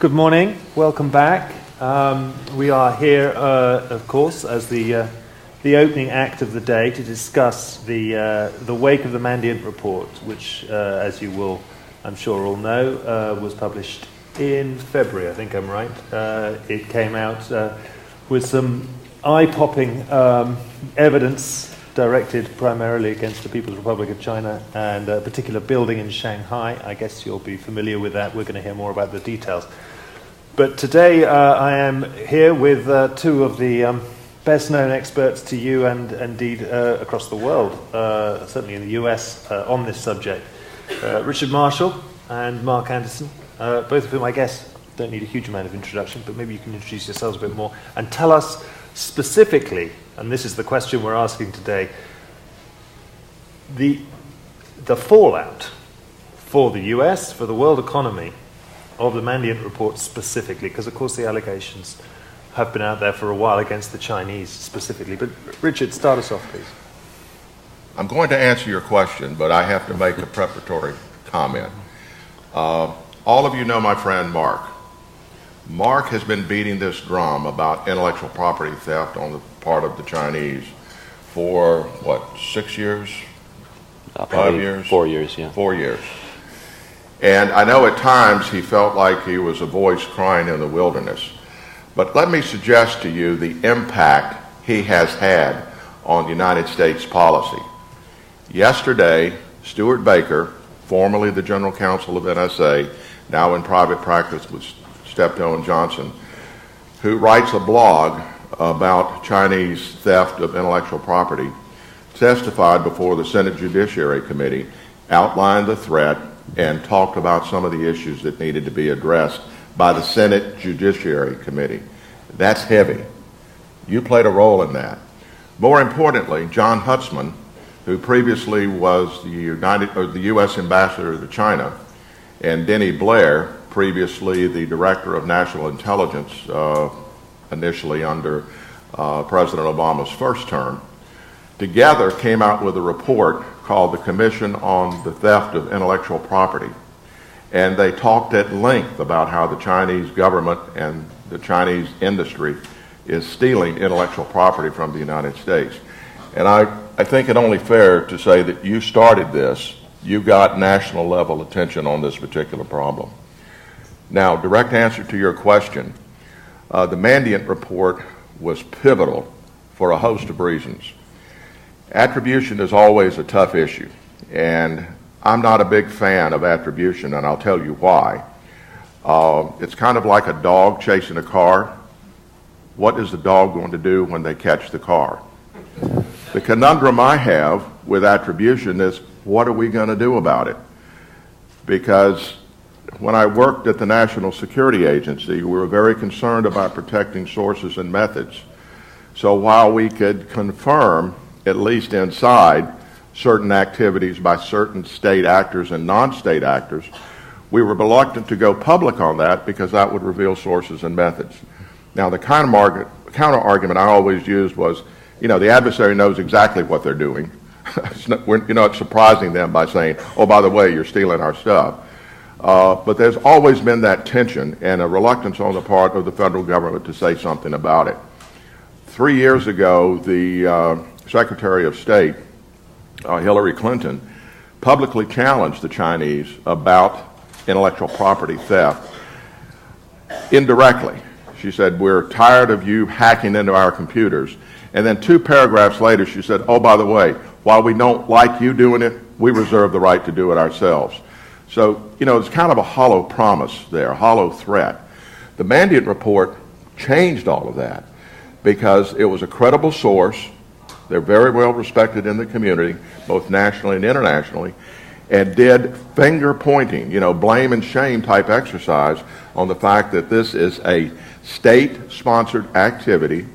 Good morning. Welcome back. We are here, of course, as the opening act of the day to discuss the wake of the Mandiant report, which, as you will, I'm sure, all know, was published in February. I think I'm right. It came out with some eye-popping evidence directed primarily against the People's Republic of China and a particular building in Shanghai. I guess you'll be familiar with that. We're going to hear more about the details. But today I am here with two of the best-known experts to you and indeed across the world, certainly in the US, on this subject. Richard Marshall and Mark Anderson, both of whom I guess don't need a huge amount of introduction, but maybe you can introduce yourselves a bit more and tell us specifically, and this is the question we're asking today, the fallout for the US, for the world economy, of the Mandiant report specifically, because of course the allegations have been out there for a while against the Chinese specifically. But Richard, start us off, please. I'm going to answer your question, but I have to make a preparatory comment. All of you know my friend Mark. Mark has been beating this drum about intellectual property theft on the part of the Chinese for, what, 6 years? 5 years? 4 years, yeah. 4 years. And I know at times he felt like he was a voice crying in the wilderness. But let me suggest to you the impact he has had on United States policy. Yesterday, Stuart Baker, formerly the General Counsel of NSA, now in private practice with Steptoe and Johnson, who writes a blog about Chinese theft of intellectual property, testified before the Senate Judiciary Committee, outlined the threat, and talked about some of the issues that needed to be addressed by the Senate Judiciary Committee. That's heavy. You played a role in that. More importantly, John Huntsman, who previously was the U.S. ambassador to China, and Denny Blair, previously the director of national intelligence, initially under President Obama's first term, together came out with a report called the Commission on the Theft of Intellectual Property. And they talked at length about how the Chinese government and the Chinese industry is stealing intellectual property from the United States. And I think it only fair to say that you started this. You got national level attention on this particular problem. Now, direct answer to your question, the Mandiant report was pivotal for a host of reasons. Attribution is always a tough issue, and I'm not a big fan of attribution, and I'll tell you why. It's kind of like a dog chasing a car. What is the dog going to do when they catch the car? The conundrum I have with attribution is, what are we going to do about it? Because when I worked at the National Security Agency, we were very concerned about protecting sources and methods. So while we could confirm, at least inside, certain activities by certain state actors and non-state actors, we were reluctant to go public on that because that would reveal sources and methods. Now, the counter-argument I always used was, the adversary knows exactly what they're doing. We're not surprising them by saying, oh, by the way, you're stealing our stuff. But there's always been that tension and a reluctance on the part of the federal government to say something about it. 3 years ago, the Secretary of State, Hillary Clinton, publicly challenged the Chinese about intellectual property theft indirectly. She said, we're tired of you hacking into our computers. And then 2 paragraphs later, she said, oh, by the way, while we don't like you doing it, we reserve the right to do it ourselves. So, it's kind of a hollow promise there, a hollow threat. The Mandiant report changed all of that because it was a credible source. They're very well respected in the community, both nationally and internationally, and did finger-pointing, blame and shame type exercise on the fact that this is a state-sponsored activity,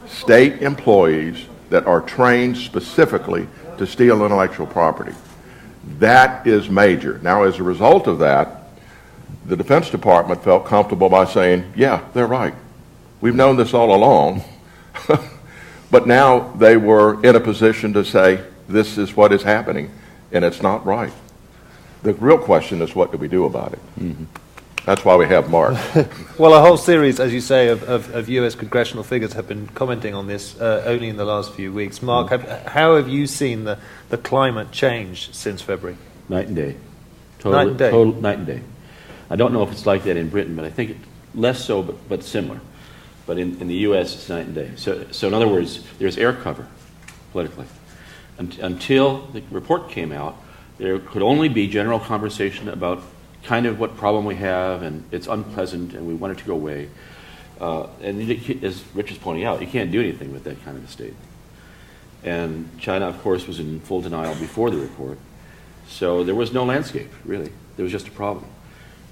state employees that are trained specifically to steal intellectual property. That is major. Now, as a result of that, the Defense Department felt comfortable by saying, yeah, they're right. We've known this all along. But now they were in a position to say, this is what is happening, and it's not right. The real question is, what do we do about it? Mm-hmm. That's why we have Mark. Well, a whole series, as you say, of U.S. congressional figures have been commenting on this only in the last few weeks. Mark, how have you seen the climate change since February? Night and day. Night and day. Total night and day. I don't know if it's like that in Britain, but I think less so, but similar. But in the U.S., it's night and day. So in other words, there's air cover politically. Until the report came out, there could only be general conversation about kind of what problem we have, and it's unpleasant, and we want it to go away. And as Rich is pointing out, you can't do anything with that kind of a state. And China, of course, was in full denial before the report. So there was no landscape, really. There was just a problem.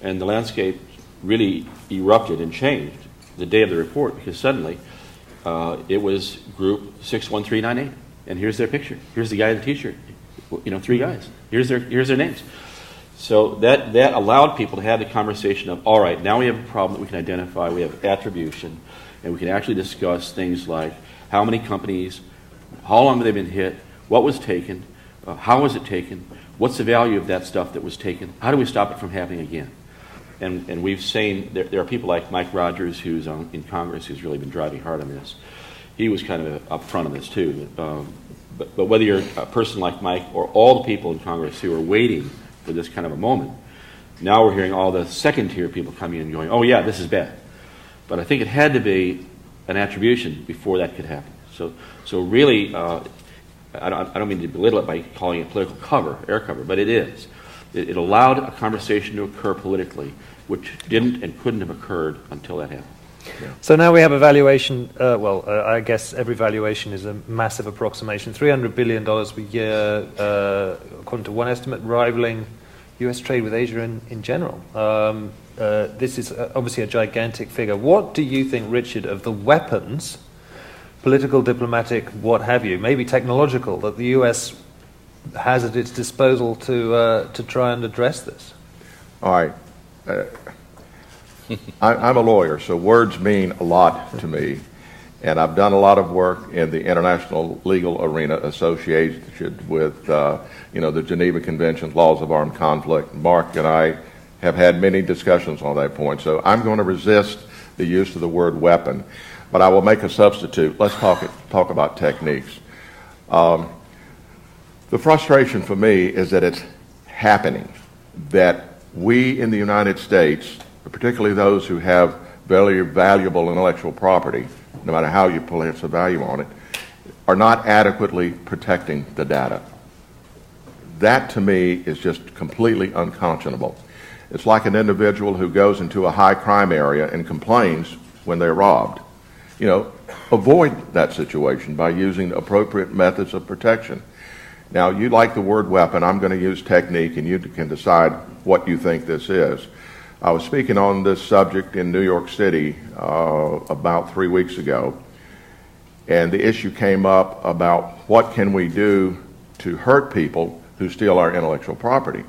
And the landscape really erupted and changed the day of the report, because suddenly it was group 61398. And here's their picture. Here's the guy in the T-shirt. 3 guys. Here's their names. So that allowed people to have the conversation of, all right, now we have a problem that we can identify. We have attribution, and we can actually discuss things like how many companies, how long have they been hit, what was taken, how was it taken, what's the value of that stuff that was taken, how do we stop it from happening again? And we've seen there are people like Mike Rogers, who's in Congress, who's really been driving hard on this. He was kind of up front of this too. But whether you're a person like Mike or all the people in Congress who are waiting for this kind of a moment, now we're hearing all the second-tier people coming in and going, oh yeah, this is bad. But I think it had to be an attribution before that could happen. So really, I don't mean to belittle it by calling it political cover, air cover, but it is. It allowed a conversation to occur politically, which didn't and couldn't have occurred until that happened. Yeah. So now we have a valuation, I guess every valuation is a massive approximation, $300 billion a year, according to one estimate, rivaling U.S. trade with Asia in general. This is obviously a gigantic figure. What do you think, Richard, of the weapons, political, diplomatic, what have you, maybe technological, that the U.S. has at its disposal to try and address this? All right. I'm a lawyer, so words mean a lot to me, and I've done a lot of work in the international legal arena associated with, the Geneva Convention, laws of armed conflict. Mark and I have had many discussions on that point, so I'm going to resist the use of the word weapon, but I will make a substitute. Let's talk about techniques. The frustration for me is that it's happening, that we in the United States, particularly those who have very valuable intellectual property, no matter how you place a value on it, are not adequately protecting the data. That, to me, is just completely unconscionable. It's like an individual who goes into a high crime area and complains when they're robbed. Avoid that situation by using appropriate methods of protection. Now, you like the word weapon. I'm going to use technique, and you can decide what you think this is. I was speaking on this subject in New York City about 3 weeks ago, and the issue came up about what can we do to hurt people who steal our intellectual property.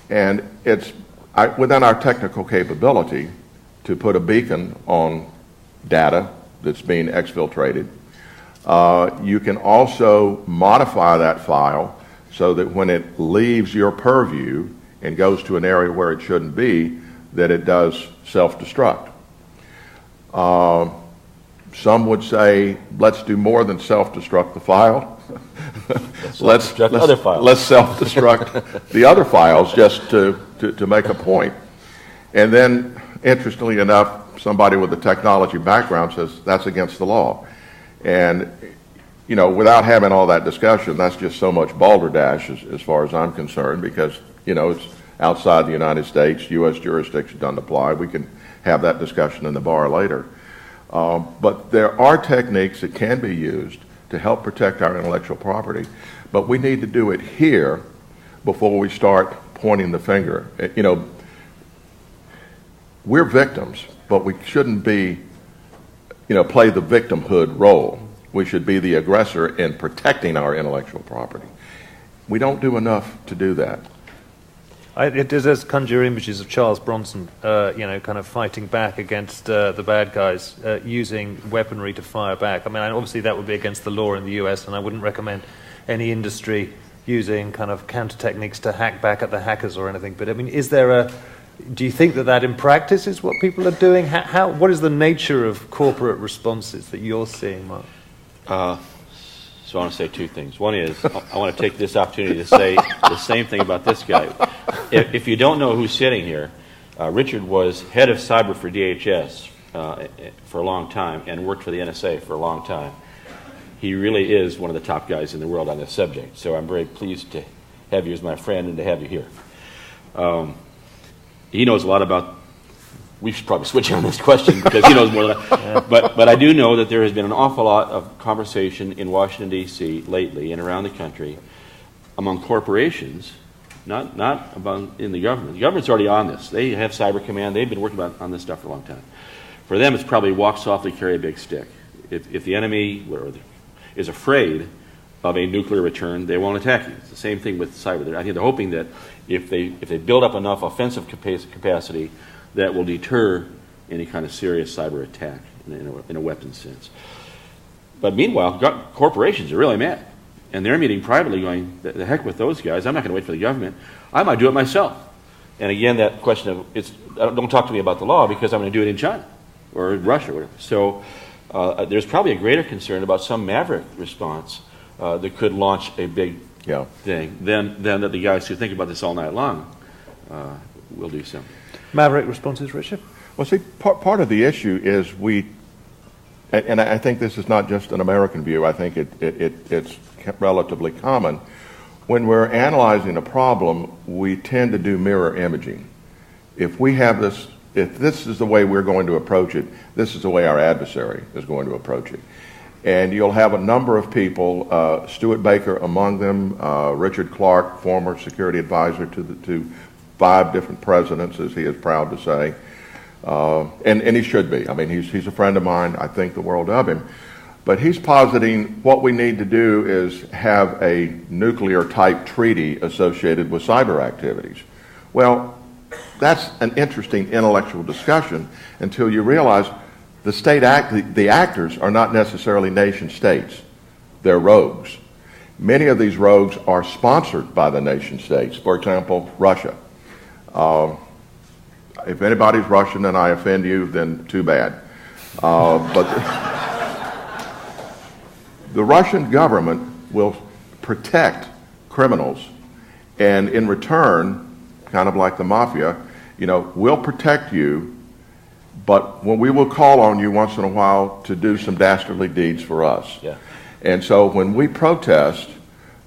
And it's within our technical capability to put a beacon on data that's being exfiltrated. You can also modify that file so that when it leaves your purview and goes to an area where it shouldn't be, that it does self-destruct. Some would say, let's do more than self-destruct the file. Let's self-destruct the other files just to make a point. And then, interestingly enough, somebody with a technology background says that's against the law. And, without having all that discussion, that's just so much balderdash as far as I'm concerned, because it's outside the United States. U.S. jurisdiction doesn't apply. We can have that discussion in the bar later. But there are techniques that can be used to help protect our intellectual property. But we need to do it here before we start pointing the finger. We're victims, but we shouldn't be, play the victimhood role. We should be the aggressor in protecting our intellectual property. We don't do enough to do that. It does conjure images of Charles Bronson, kind of fighting back against the bad guys, using weaponry to fire back. I mean, obviously that would be against the law in the US, and I wouldn't recommend any industry using kind of counter techniques to hack back at the hackers or anything. But I mean, is there Do you think that in practice is what people are doing? What is the nature of corporate responses that you're seeing, Mark? So I want to say two things. One is I want to take this opportunity to say the same thing about this guy. If you don't know who's sitting here, Richard was head of cyber for DHS for a long time and worked for the NSA for a long time. He really is one of the top guys in the world on this subject. So I'm very pleased to have you as my friend and to have you here. He knows a lot about. We should probably switch on this question because he knows more than I. Yeah. But I do know that there has been an awful lot of conversation in Washington, D.C. lately and around the country among corporations, not in the government. The government's already on this. They have Cyber Command. They've been working on this stuff for a long time. For them, it's probably walk softly, carry a big stick. If the enemy is afraid of a nuclear return, they won't attack you. It's the same thing with cyber. I think they're hoping that if they build up enough offensive capacity, that will deter any kind of serious cyber attack in a weapons sense. But meanwhile, corporations are really mad. And they're meeting privately going, the heck with those guys. I'm not going to wait for the government. I might do it myself. And again, that question of, don't talk to me about the law because I'm going to do it in China or Russia or whatever. So there's probably a greater concern about some Maverick response that could launch a big thing than that the guys who think about this all night long will do so. Maverick responses, Richard? Well, see, part of the issue is and I think this is not just an American view, I think it's relatively common. When we're analyzing a problem, we tend to do mirror imaging. If this is the way we're going to approach it, this is the way our adversary is going to approach it. And you'll have a number of people, Stuart Baker among them, Richard Clark, former security advisor to 5 different presidents, as he is proud to say. And he should be. I mean, he's a friend of mine. I think the world of him. But he's positing what we need to do is have a nuclear-type treaty associated with cyber activities. Well, that's an interesting intellectual discussion until you realize the actors are not necessarily nation states. They're rogues. Many of these rogues are sponsored by the nation states. For example, Russia. If anybody's Russian and I offend you, then too bad. But the Russian government will protect criminals, and in return, kind of like the mafia, we'll protect you, but when we will call on you once in a while to do some dastardly deeds for us. Yeah. And so when we protest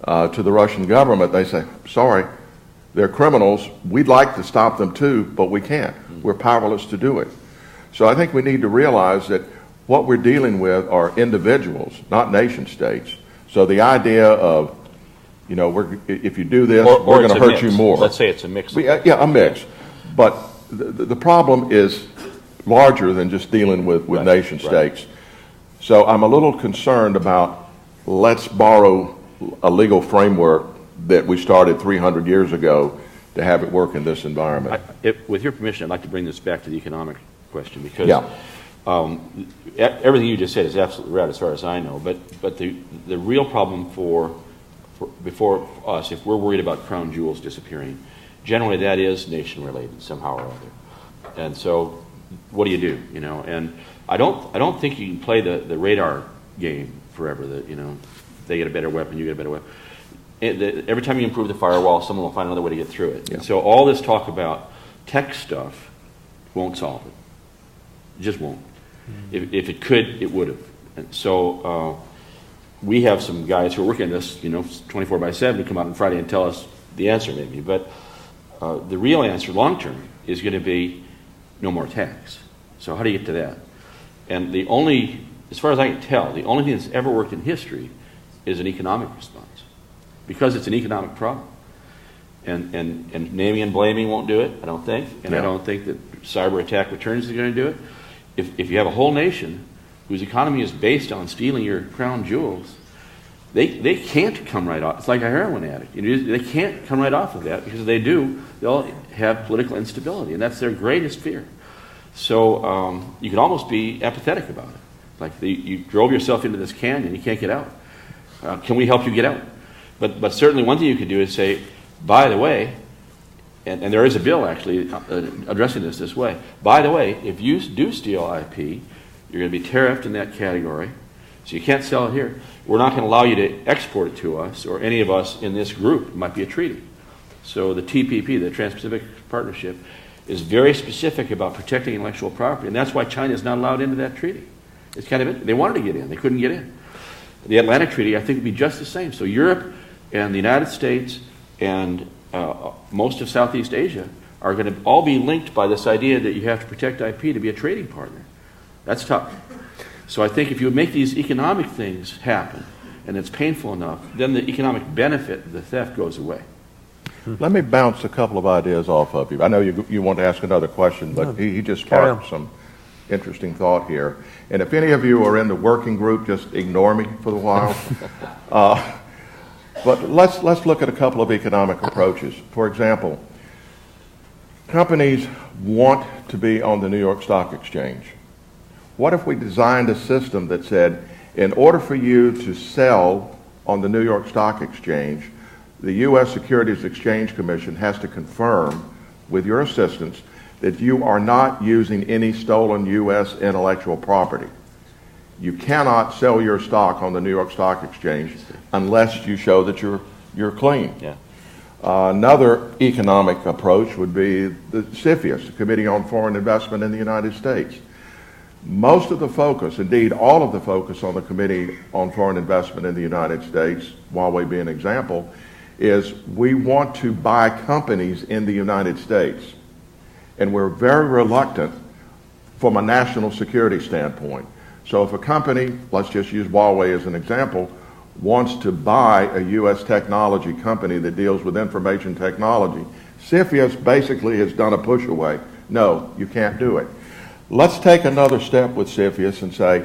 to the Russian government, they say, sorry, they're criminals. We'd like to stop them too, but we can't. We're powerless to do it. So I think we need to realize that what we're dealing with are individuals, not nation states. So the idea of, if you do this, we're going to hurt you more. Let's say it's a mix. Yeah, a mix. But the problem is larger than just dealing with nation states. So I'm a little concerned about let's borrow a legal framework that we started 300 years ago to have it work in this environment. With your permission, I'd like to bring this back to the economic question because everything you just said is absolutely right as far as I know. But the real problem before us, if we're worried about crown jewels disappearing, generally that is nation related somehow or other. And so, what do you do? And I don't think you can play the radar game forever. That they get a better weapon, you get a better weapon. Every time you improve the firewall, someone will find another way to get through it. Yeah. And so all this talk about tech stuff won't solve it. It just won't. Mm-hmm. If it could, it would have. And so we have some guys who are working on this, 24/7 to come out on Friday and tell us the answer maybe. But the real answer long term is going to be no more tax. So how do you get to that? And as far as I can tell, the only thing that's ever worked in history is an economic response. Because it's an economic problem. And naming and blaming won't do it, I don't think. And I don't think that cyber attack returns is going to do it. If you have a whole nation whose economy is based on stealing your crown jewels, they can't come right off. It's like a heroin addict. They can't come right off of that because if they do, they'll have political instability. And that's their greatest fear. So you can almost be apathetic about it. Like you drove yourself into this canyon, you can't get out. Can we help you get out? But certainly one thing you could do is say, by the way, and there is a bill actually addressing this way. By the way, if you do steal IP, you're going to be tariffed in that category, so you can't sell it here. We're not going to allow you to export it to us or any of us in this group. It might be a treaty. So the TPP, the Trans-Pacific Partnership, is very specific about protecting intellectual property, and that's why China is not allowed into that treaty. It's kind of, they wanted to get in, they couldn't get in. The Atlantic Treaty, I think, would be just the same. So Europe and the United States and most of Southeast Asia are going to all be linked by this idea that you have to protect IP to be a trading partner. That's tough. So I think if you make these economic things happen, and it's painful enough, then the economic benefit of the theft goes away. Let me bounce a couple of ideas off of you. I know you want to ask another question, but he just sparked some interesting thought here. And if any of you are in the working group, just ignore me for a while. But let's look at a couple of economic approaches. For example, companies want to be on the New York Stock Exchange. What if we designed a system that said, in order for you to sell on the New York Stock Exchange, the U.S. Securities Exchange Commission has to confirm, with your assistance, that you are not using any stolen U.S. intellectual property. You cannot sell your stock on the New York Stock Exchange unless you show that you're clean. Yeah. Another economic approach would be the CFIUS, the Committee on Foreign Investment in the United States. Most of the focus, indeed all of the focus on the Committee on Foreign Investment in the United States, Huawei being an example, is we want to buy companies in the United States. And we're very reluctant from a national security standpoint. So if a company, let's just use Huawei as an example, wants to buy a U.S. technology company that deals with information technology, CFIUS basically has done a push away. No, you can't do it. Let's take another step with CFIUS and say,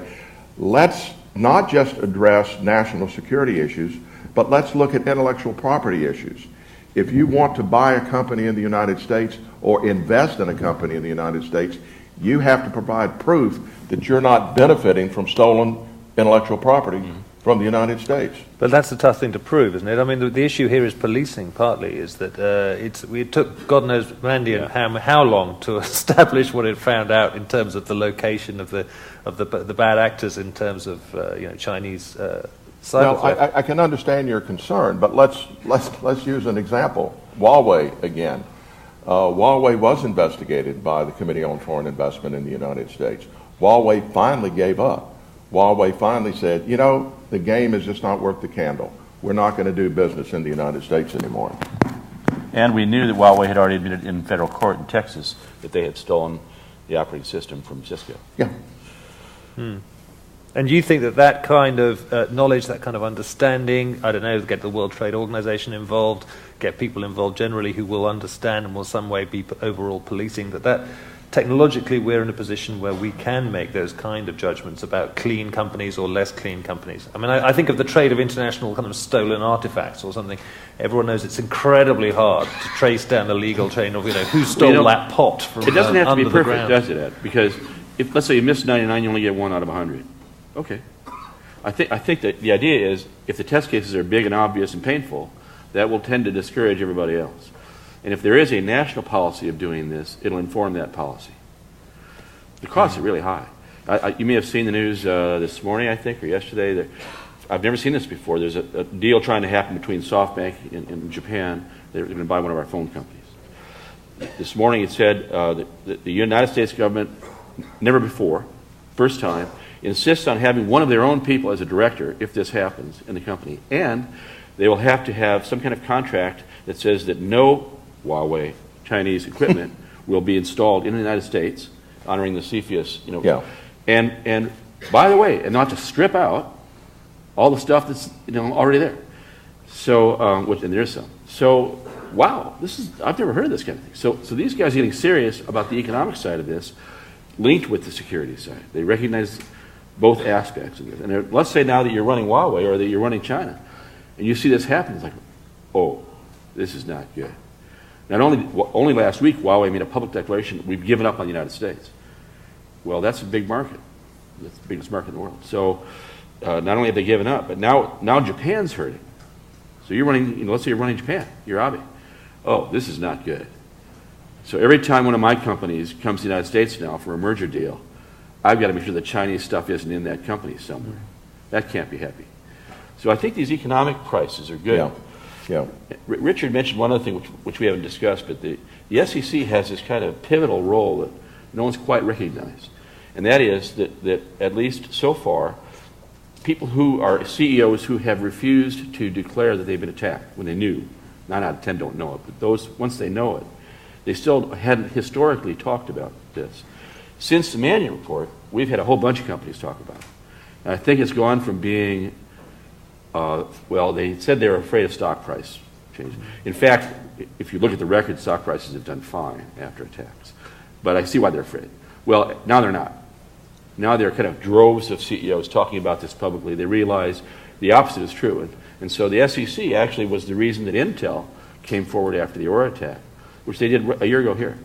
let's not just address national security issues, but let's look at intellectual property issues. If you want to buy a company in the United States or invest in a company in the United States, you have to provide proof that you're not benefiting from stolen intellectual property from the United States. But that's a tough thing to prove, isn't it? I mean, the issue here is policing, partly, is that it took, God knows, Mandiant how long to establish what it found out in terms of the location of the bad actors in terms of Chinese cyber threat. Now, I can understand your concern, but let's use an example. Huawei again. Huawei was investigated by the Committee on Foreign Investment in the United States. Huawei finally gave up. Huawei finally said, the game is just not worth the candle. We're not going to do business in the United States anymore. And we knew that Huawei had already admitted in federal court in Texas that they had stolen the operating system from Cisco. Yeah. And you think that kind of knowledge, that kind of understanding, I don't know, get the World Trade Organization involved, get people involved generally who will understand and will some way be overall policing, that technologically we're in a position where we can make those kind of judgments about clean companies or less clean companies. I mean, I think of the trade of international kind of stolen artifacts or something. Everyone knows it's incredibly hard to trace down the legal chain of who stole that pot from it doesn't have to be perfect, ground. does it, Ed? Because if, let's say you miss 99, you only get 1 out of 100. Okay. I think that the idea is if the test cases are big and obvious and painful, that will tend to discourage everybody else. And if there is a national policy of doing this, it'll inform that policy. The costs are really high. You may have seen the news this morning, I think, or yesterday. I've never seen this before. There's a deal trying to happen between SoftBank and Japan. They're going to buy one of our phone companies. This morning it said that the United States government, never before, first time, insists on having one of their own people as a director if this happens in the company. And they will have to have some kind of contract that says that no Huawei Chinese equipment will be installed in the United States, honoring the CFIUS. And by the way, and not to strip out all the stuff that's already there. So, and there's some. So, wow, I've never heard of this kind of thing. So these guys are getting serious about the economic side of this, linked with the security side. They recognize both aspects of this. And let's say now that you're running Huawei or that you're running China, and you see this happen, it's like, oh, this is not good. Not only last week, Huawei made a public declaration, we've given up on the United States. Well, that's a big market. That's the biggest market in the world. So not only have they given up, but now Japan's hurting. So you're running, let's say you're running Japan, you're Abe. Oh, this is not good. So every time one of my companies comes to the United States now for a merger deal, I've got to make sure the Chinese stuff isn't in that company somewhere. That can't be happy. So I think these economic prices are good. Yeah. Richard mentioned one other thing which we haven't discussed, but the SEC has this kind of pivotal role that no one's quite recognized. And that is that at least so far, people who are CEOs who have refused to declare that they've been attacked when they knew, 9 out of 10 don't know it, but those, once they know it, they still hadn't historically talked about this. Since the Mandiant report, we've had a whole bunch of companies talk about it. And I think it's gone from being, well, they said they were afraid of stock price change. In fact, if you look at the record, stock prices have done fine after attacks. But I see why they're afraid. Well, now they're not. Now there are kind of droves of CEOs talking about this publicly. They realize the opposite is true. And so the SEC actually was the reason that Intel came forward after the Aura attack, which they did a year ago here.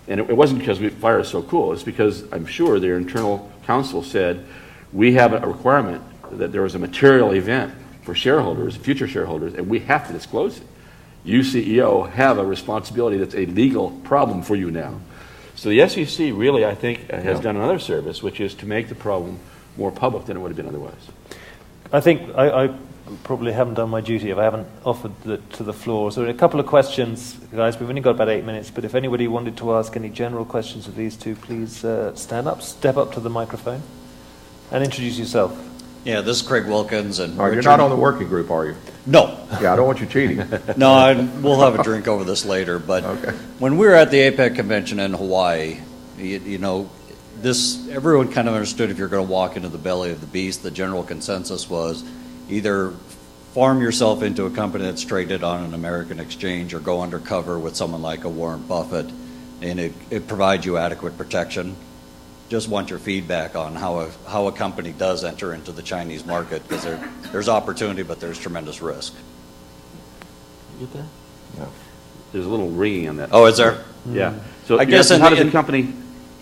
And it wasn't because FiRe is so cool. It's because I'm sure their internal counsel said, we have a requirement that there was a material event for shareholders, future shareholders, and we have to disclose it. You, CEO, have a responsibility that's a legal problem for you now. So the SEC really, I think, has done another service, which is to make the problem more public than it would have been otherwise. I think I probably haven't done my duty if I haven't offered it to the floor. So a couple of questions, guys. We've only got about 8 minutes, but if anybody wanted to ask any general questions of these two, please stand up, step up to the microphone, and introduce yourself. Yeah, this is Craig Wilkins. And You're not on the working group, are you? No. Yeah, I don't want you cheating. No, we'll have a drink over this later. But when we were at the APEC convention in Hawaii, you know, everyone kind of understood if you're going to walk into the belly of the beast, the general consensus was either farm yourself into a company that's traded on an American exchange or go undercover with someone like a Warren Buffett, and it provides you adequate protection. Just want your feedback on how a company does enter into the Chinese market, because there's opportunity, but there's tremendous risk. You get that? Yeah. There's a little ringing on that. Oh, is there? Yeah. So I guess how does the company?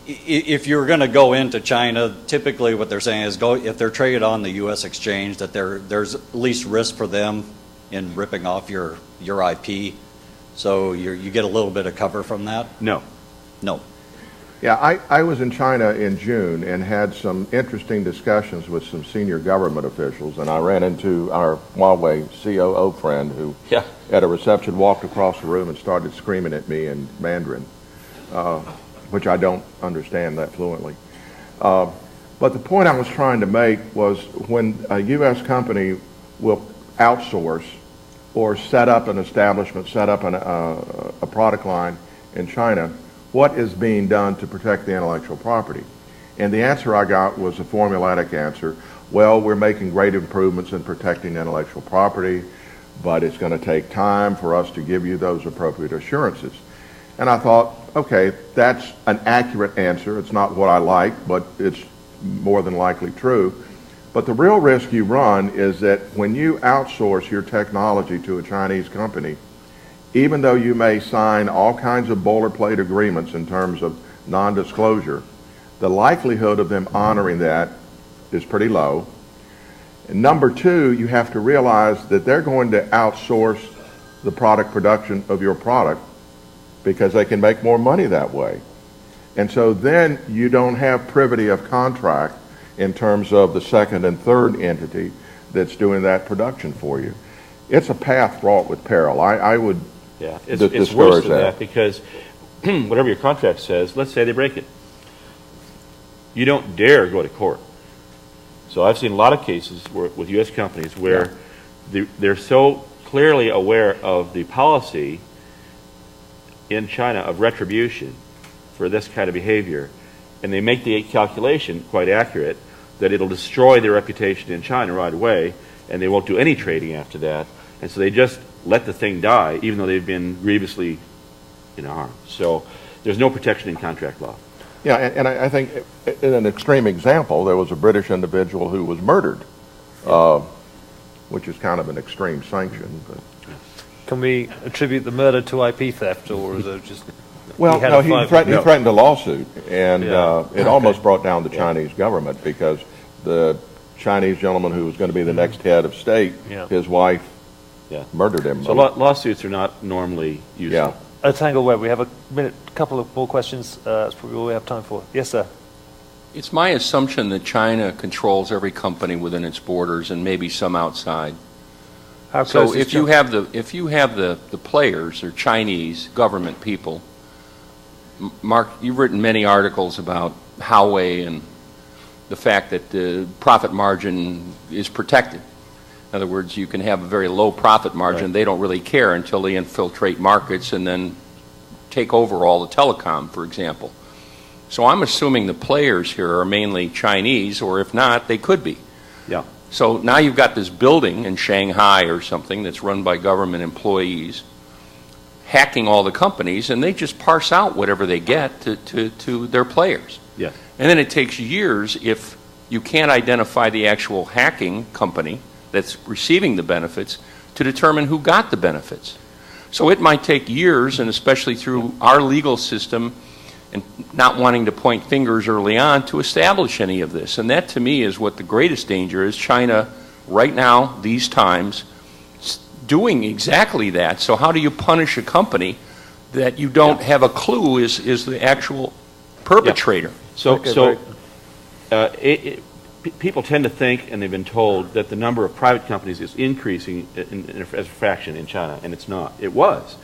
If you're going to go into China, typically what they're saying is if they're traded on the U.S. exchange, that there's at least risk for them in ripping off your IP. So you get a little bit of cover from that? No. Yeah, I was in China in June and had some interesting discussions with some senior government officials, and I ran into our Huawei COO friend who, at a reception, walked across the room and started screaming at me in Mandarin, which I don't understand that fluently. But the point I was trying to make was when a U.S. company will outsource or set up an establishment, set up a product line in China, what is being done to protect the intellectual property? And the answer I got was a formulaic answer. Well, we're making great improvements in protecting intellectual property, but it's going to take time for us to give you those appropriate assurances. And I thought, okay, that's an accurate answer. It's not what I like, but it's more than likely true. But the real risk you run is that when you outsource your technology to a Chinese company, even though you may sign all kinds of boilerplate agreements in terms of non-disclosure, the likelihood of them honoring that is pretty low. And number two, you have to realize that they're going to outsource the product production of your product because they can make more money that way. And so then you don't have privity of contract in terms of the second and third entity that's doing that production for you. It's a path fraught with peril. I would it's worse than that because whatever your contract says, let's say they break it. You don't dare go to court. So I've seen a lot of cases with U.S. companies where they're so clearly aware of the policy in China of retribution for this kind of behavior, and they make the calculation quite accurate that it'll destroy their reputation in China right away, and they won't do any trading after that. And so they just let the thing die, even though they've been grievously harmed. So there's no protection in contract law. Yeah, and I think in an extreme example, there was a British individual who was murdered, which is kind of an extreme sanction. But. Can we attribute the murder to IP theft, or is it just... Well, he threatened a lawsuit, and it almost brought down the Chinese government because the Chinese gentleman who was going to be the next head of state, his wife murdered him. So lawsuits are not normally useful. Tangle Web. We have a couple of more questions. That's probably all we have time for. Yes, sir. It's my assumption that China controls every company within its borders and maybe some outside. How So close is if you China? have the players or Chinese government people, Mark, you've written many articles about Huawei and the fact that the profit margin is protected. In other words, you can have a very low profit margin. Right. They don't really care until they infiltrate markets and then take over all the telecom, for example. So I'm assuming the players here are mainly Chinese, or if not, they could be. Yeah. So now you've got this building in Shanghai or something that's run by government employees hacking all the companies, and they just parse out whatever they get to their players. Yes. And then it takes years, if you can't identify the actual hacking company that's receiving the benefits, to determine who got the benefits. So it might take years, and especially through our legal system, and not wanting to point fingers early on, to establish any of this. And that, to me, is what the greatest danger is. China, right now, these times, doing exactly that. So how do you punish a company that you don't have a clue is the actual perpetrator? So people tend to think, and they've been told, that the number of private companies is increasing as a fraction in China, and it's not. It was.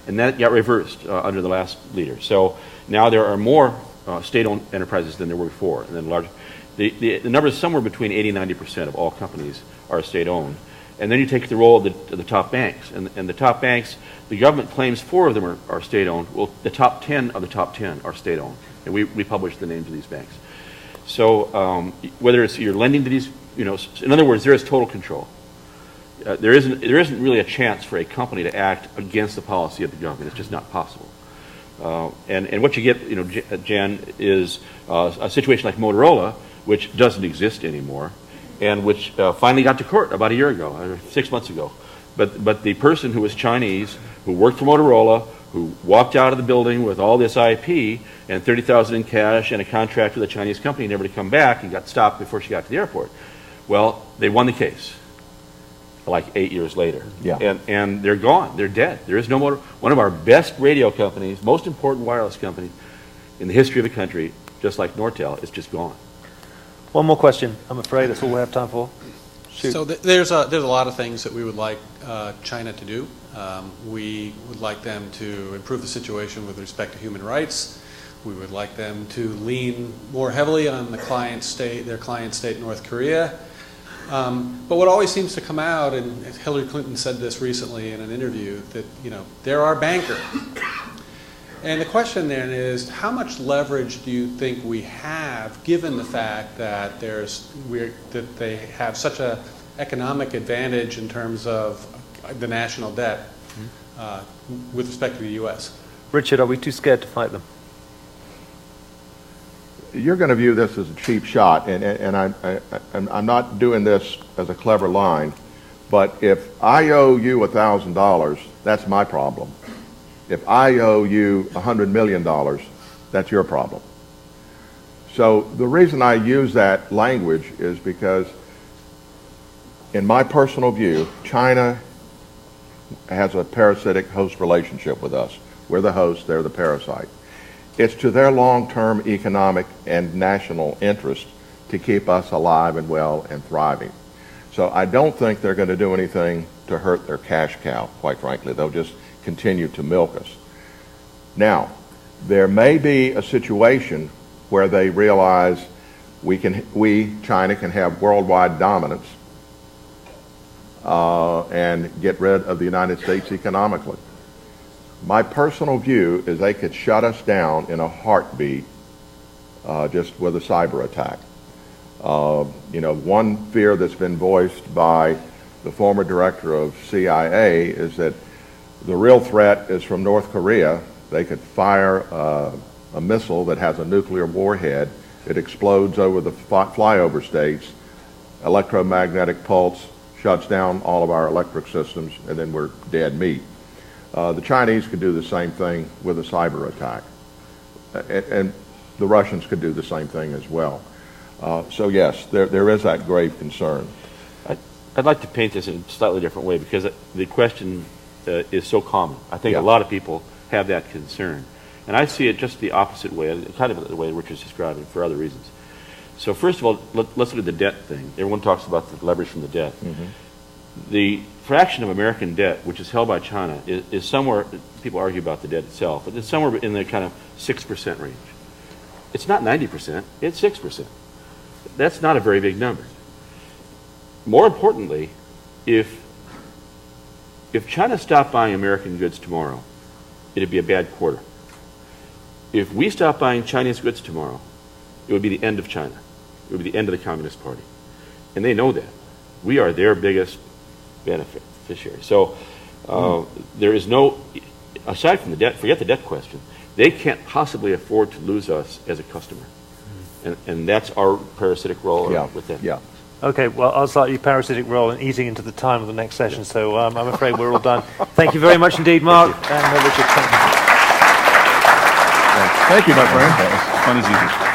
And that got reversed under the last leader. So now there are more state-owned enterprises than there were before. And then large, the number is somewhere between 80 and 90% of all companies are state-owned. And then you take the role of the top banks. And the top banks, the government claims 4 of them are state-owned. Well, the top 10 of the top 10 are state-owned. And we publish the names of these banks. So whether it's you're lending to these, in other words, there is total control. There isn't really a chance for a company to act against the policy of the government. It's just not possible. And what you get, Jan, is a situation like Motorola, which doesn't exist anymore, and which finally got to court about a year ago, or 6 months ago. But the person who was Chinese, who worked for Motorola, who walked out of the building with all this IP and $30,000 in cash and a contract with a Chinese company, never to come back, and got stopped before she got to the airport. Well, they won the case, like 8 years later. Yeah. And they're gone. They're dead. There is no more. One of our best radio companies, most important wireless company in the history of the country, just like Nortel, is just gone. One more question. I'm afraid that's all we have time for. Shoot. So there's a lot of things that we would like China to do. We would like them to improve the situation with respect to human rights. We would like them to lean more heavily on their client state, North Korea. But what always seems to come out, and Hillary Clinton said this recently in an interview, that they're our banker. And the question then is, how much leverage do you think we have, given the fact that that they have such an economic advantage in terms of the national debt with respect to the U.S.? Richard, are we too scared to fight them? You're going to view this as a cheap shot, and I'm not doing this as a clever line, but if I owe you $1,000, that's my problem. If I owe you $100 million, that's your problem. So the reason I use that language is because, in my personal view, China has a parasitic host relationship with us. We're the host, they're the parasite. It's to their long-term economic and national interest to keep us alive and well and thriving. So I don't think they're going to do anything to hurt their cash cow, quite frankly. They'll just continue to milk us. Now, there may be a situation where they realize China, can have worldwide dominance and get rid of the United States economically. My personal view is they could shut us down in a heartbeat just with a cyber attack. One fear that's been voiced by the former director of CIA is that the real threat is from North Korea. They could fire a missile that has a nuclear warhead. It explodes over the flyover states. Electromagnetic pulse shuts down all of our electric systems, and then we're dead meat. The Chinese could do the same thing with a cyber attack. And the Russians could do the same thing as well. So yes, there is that grave concern. I'd like to paint this in a slightly different way, because the question is so common. I think a lot of people have that concern. And I see it just the opposite way, kind of the way Richard's describing for other reasons. So first of all, let's look at the debt thing. Everyone talks about the leverage from the debt. The fraction of American debt, which is held by China, is somewhere, people argue about the debt itself, but it's somewhere in the kind of 6% range. It's not 90%, it's 6%. That's not a very big number. More importantly, if China stopped buying American goods tomorrow, it'd be a bad quarter. If we stopped buying Chinese goods tomorrow, it would be the end of China. It would be the end of the Communist Party. And they know that. We are their biggest beneficiary. So there is no, aside from the debt, forget the debt question, they can't possibly afford to lose us as a customer. And that's our parasitic role with them. Yeah. Okay, well, I'll start your parasitic role in eating into the time of the next session, so I'm afraid we're all done. Thank you very much indeed, Mark and Richard. Thank you, my friend. That was fun as usual.